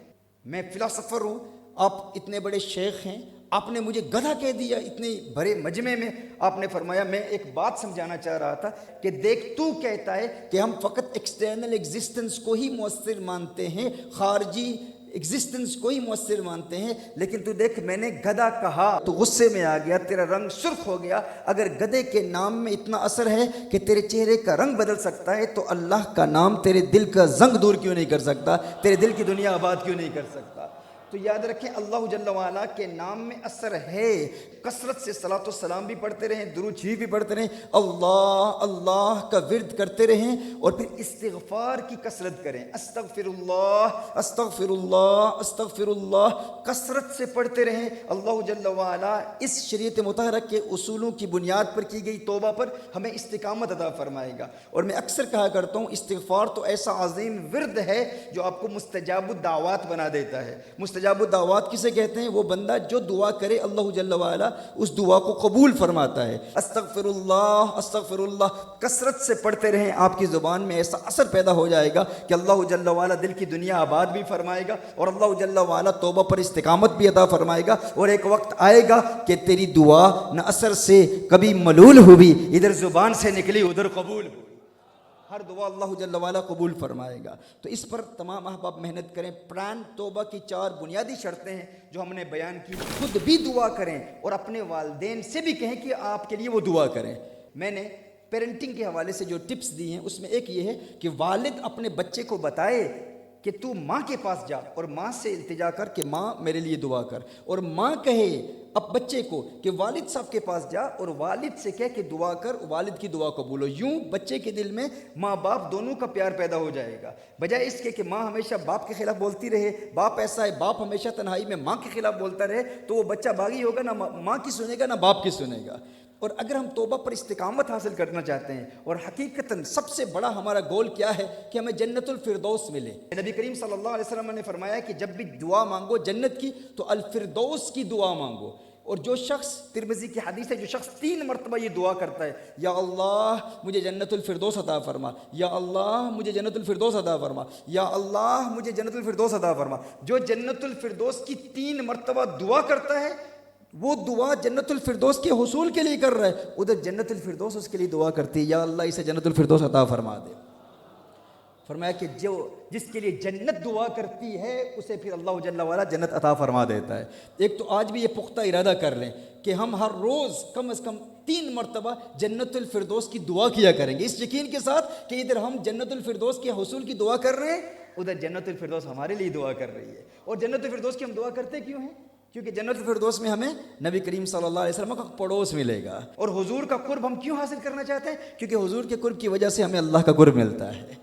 میں فلاسفر ہوں، آپ اتنے بڑے شیخ ہیں، آپ نے مجھے گدھا کہہ دیا اتنے بڑے مجمع میں۔ آپ نے فرمایا میں ایک بات سمجھانا چاہ رہا تھا کہ دیکھ تو کہتا ہے کہ ہم فقط ایکسٹرنل ایگزسٹنس کو ہی مؤثر مانتے ہیں، خارجی ایگزسٹنس کو ہی مؤثر مانتے ہیں، لیکن تو دیکھ میں نے گدھا کہا تو غصے میں آ گیا، تیرا رنگ سرخ ہو گیا۔ اگر گدھے کے نام میں اتنا اثر ہے کہ تیرے چہرے کا رنگ بدل سکتا ہے تو اللہ کا نام تیرے دل کا زنگ دور کیوں نہیں کر سکتا، تیرے دل کی دنیا آباد کیوں نہیں کر سکتا؟ تو یاد رکھیں اللہ جل وعلا کے نام میں اثر ہے۔ کثرت سے صلاۃ و سلام بھی پڑھتے رہیں، درود شریف بھی پڑھتے رہیں، اللہ اللہ کا ورد کرتے رہیں، اور پھر استغفار کی کثرت کریں، استغفر اللہ استغفر اللہ استغفر اللہ، کثرت سے پڑھتے رہیں۔ اللہ جل وعلا اس شریعت مطہرہ کے اصولوں کی بنیاد پر کی گئی توبہ پر ہمیں استقامت عطا فرمائے گا۔ اور میں اکثر کہا کرتا ہوں استغفار تو ایسا عظیم ورد ہے جو آپ کو مستجاب الدعوات بنا دیتا ہے۔ مستجاب الدعوات کسے کہتے ہیں؟ وہ بندہ جو دعا کرے اللہ جل وعلا اس دعا کو قبول فرماتا ہے۔ استغفر اللہ کثرت سے پڑھتے رہیں، آپ کی زبان میں ایسا اثر پیدا ہو جائے گا کہ اللہ جل وعلا دل کی دنیا آباد بھی فرمائے گا اور اللہ جل وعلا توبہ پر استقامت بھی عطا فرمائے گا، اور ایک وقت آئے گا کہ تیری دعا نہ اثر سے کبھی ملول ہوئی، ادھر زبان سے نکلی ادھر قبول ہوئی، ہر دعا اللہ جل وعلا قبول فرمائے گا۔ تو اس پر تمام احباب محنت کریں۔ پلان توبہ کی 4 بنیادی شرطیں ہیں جو ہم نے بیان کی، خود بھی دعا کریں اور اپنے والدین سے بھی کہیں کہ آپ کے لیے وہ دعا کریں۔ میں نے پیرنٹنگ کے حوالے سے جو ٹپس دی ہیں اس میں ایک یہ ہے کہ والد اپنے بچے کو بتائے کہ تو ماں کے پاس جا اور ماں سے التجا کر کہ ماں میرے لیے دعا کر، اور ماں کہے اب بچے کو کہ والد صاحب کے پاس جا اور والد سے کہہ کہ دعا کر، والد کی دعا قبول ہو۔ یوں بچے کے دل میں ماں باپ دونوں کا پیار پیدا ہو جائے گا، بجائے اس کے کہ ماں ہمیشہ باپ کے خلاف بولتی رہے، باپ ایسا ہے، باپ ہمیشہ تنہائی میں ماں کے خلاف بولتا رہے، تو وہ بچہ باغی ہوگا، نہ ماں کی سنے گا نہ باپ کی سنے گا۔ اور اگر ہم توبہ پر استقامت حاصل کرنا چاہتے ہیں، اور حقیقتاً سب سے بڑا ہمارا گول کیا ہے کہ ہمیں جنت الفردوس ملے، نبی کریم صلی اللہ علیہ وسلم نے فرمایا کہ جب بھی دعا مانگو جنت کی تو الفردوس کی دعا مانگو۔ اور جو شخص، ترمذی کی حدیث ہے، جو شخص 3 مرتبہ یہ دعا کرتا ہے، یا اللہ مجھے جنت الفردوس عطا فرما، یا اللہ مجھے جنت الفردوس عطا فرما، یا اللہ مجھے جنت الفردوس عطا فرما، جو جنت الفردوس کی 3 مرتبہ دعا کرتا ہے وہ دعا جنت الفردوس کے حصول کے لیے کر رہا ہے، ادھر جنت الفردوس اس کے لیے دعا کرتی ہے، یا اللہ اسے جنت الفردوس عطا فرما دے۔ فرمایا کہ جس کے لیے جنت دعا کرتی ہے اسے پھر اللہ جل وعلا جنت عطا فرما دیتا ہے۔ ایک تو آج بھی یہ پختہ ارادہ کر لیں کہ ہم ہر روز کم از کم 3 مرتبہ جنت الفردوس کی دعا کیا کریں گے، اس یقین کے ساتھ کہ ادھر ہم جنت الفردوس کے حصول کی دعا کر رہے ہیں، ادھر جنت الفردوس ہمارے لیے دعا کر رہی ہے۔ اور جنت الفردوس کی ہم دعا کرتے کیوں ہیں؟ کیونکہ جنت الفردوس میں ہمیں نبی کریم صلی اللہ علیہ وسلم کا پڑوس ملے گا۔ اور حضور کا قرب ہم کیوں حاصل کرنا چاہتے ہیں؟ کیونکہ حضور کے قرب کی وجہ سے ہمیں اللہ کا قرب ملتا ہے،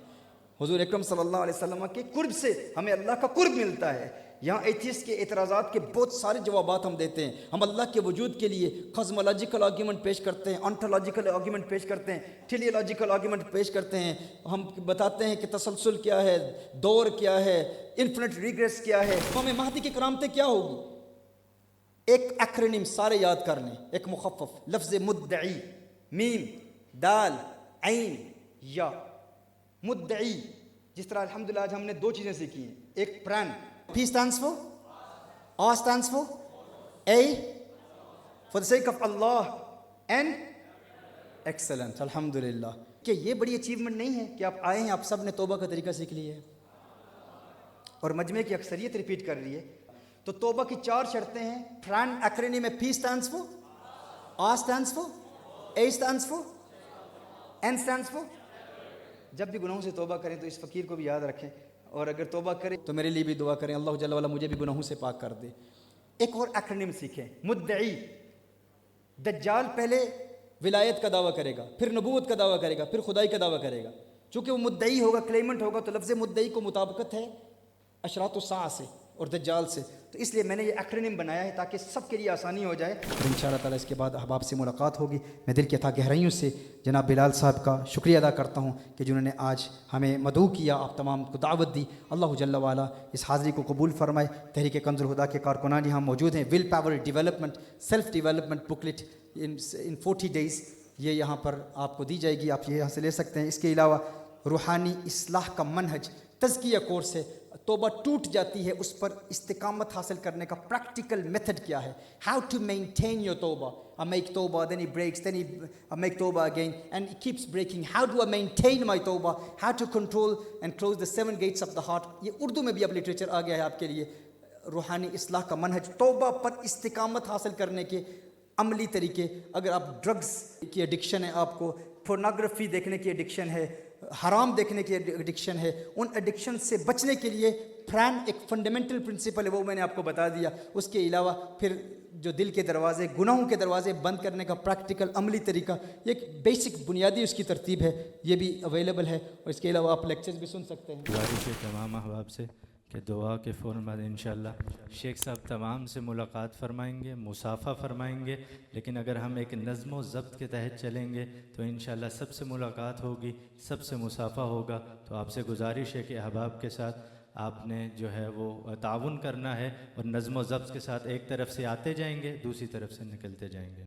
حضور اکرم صلی اللہ علیہ وسلم کے قرب سے ہمیں اللہ کا قرب ملتا ہے۔ یہاں ایتھیسٹ کے اعتراضات کے بہت سارے جوابات ہم دیتے ہیں، ہم اللہ کے وجود کے لیے کازمولوجیکل آرگیومنٹ پیش کرتے ہیں، انٹولوجیکل آرگیومنٹ پیش کرتے ہیں، ٹیلیولوجیکل آرگیومنٹ پیش کرتے ہیں، ہم بتاتے ہیں کہ تسلسل کیا ہے، دور کیا ہے، انفینٹ ریگریس کیا ہے، ہمیں مہدی کی کرامتیں کیا ہوگی۔ ایک ایکرونیم سارے یاد کر لیں، ایک مخفف لفظ مدعی، میم دال عین یا مدعی، جس طرح الحمدللہ آج ہم نے 2 چیزیں سیکھی ہیں، ایک پران P stands for, R stands for, A for the sake of Allah and excellent، الحمدللہ۔ کہ یہ بڑی اچیومنٹ نہیں ہے کہ آپ آئے ہیں، آپ سب نے توبہ کا طریقہ سیکھ لیا ہے اور مجمع کی اکثریت ریپیٹ کر رہی ہے۔ تو توبہ کی 4 شرطیں ہیں، فران ایکرونی میں P stands for, R stands for, A stands for, N stands for۔ جب بھی گناہوں سے توبہ کریں تو اس فقیر کو بھی یاد رکھیں، اور اگر توبہ کریں تو میرے لیے بھی دعا کریں، اللہ جل وعلا مجھے بھی گناہوں سے پاک کر دے۔ ایک اور ایکرونیم سیکھیں، مدعی۔ دجال پہلے ولایت کا دعویٰ کرے گا، پھر نبوت کا دعویٰ کرے گا، پھر خدائی کا دعویٰ کرے گا۔ چونکہ وہ مدعی ہوگا، کلیمنٹ ہوگا، تو لفظ مدعی کو مطابقت ہے اشراط الساعہ سے اور دجال سے، تو اس لیے میں نے یہ ایکرونیم بنایا ہے تاکہ سب کے لیے آسانی ہو جائے۔ اور انشاءاللہ تعالیٰ اس کے بعد احباب سے ملاقات ہوگی۔ میں دل کی تھا گہرائیوں سے جناب بلال صاحب کا شکریہ ادا کرتا ہوں کہ جنہوں نے آج ہمیں مدعو کیا، آپ تمام کو دعوت دی۔ اللہ جل وعلا اس حاضری کو قبول فرمائے۔ تحریک کنز الہدیٰ کے کارکنان یہاں موجود ہیں۔ Will power development, self development booklet in 40 days, یہ یہاں پر آپ کو دی جائے گی، آپ یہ یہاں سے لے سکتے ہیں۔ اس کے علاوہ روحانی اصلاح کا منہج تزکیہ کورس ہے، توبہ ٹوٹ جاتی ہے، اس پر استقامت حاصل کرنے کا پریکٹیکل میتھڈ کیا ہے، ہاؤ ٹو مینٹین یور توبہ۔ I make توبہ، then he breaks, then I make توبہ again and it keeps breaking. How do I maintain my توبہ؟ How to control and close the 7 gates of the heart۔ یہ اردو میں بھی اب literature آ گیا ہے آپ کے لیے۔ روحانی اصلاح کا منہج، توبہ پر استقامت حاصل کرنے کے عملی طریقے۔ اگر آپ ڈرگز کی ایڈکشن ہے، آپ کو پورنوگرافی دیکھنے کی ایڈکشن ہے، حرام دیکھنے کی ایڈکشن ہے، ان ایڈکشن سے بچنے کے لیے فران ایک فنڈامنٹل پرنسپل ہے، وہ میں نے آپ کو بتا دیا۔ اس کے علاوہ پھر جو دل کے دروازے، گناہوں کے دروازے بند کرنے کا پریکٹیکل عملی طریقہ، یہ ایک بیسک بنیادی اس کی ترتیب ہے، یہ بھی اویلیبل ہے۔ اور اس کے علاوہ آپ لیکچرز بھی سن سکتے ہیں۔ گزارش ہے تمام احباب سے کہ دعا کے فوراً بعد انشاءاللہ شیخ صاحب تمام سے ملاقات فرمائیں گے، مصافحہ فرمائیں گے، لیکن اگر ہم ایک نظم و ضبط کے تحت چلیں گے تو انشاءاللہ سب سے ملاقات ہوگی، سب سے مصافحہ ہوگا۔ تو آپ سے گزارش ہے کہ احباب کے ساتھ آپ نے جو ہے وہ تعاون کرنا ہے، اور نظم و ضبط کے ساتھ ایک طرف سے آتے جائیں گے، دوسری طرف سے نکلتے جائیں گے۔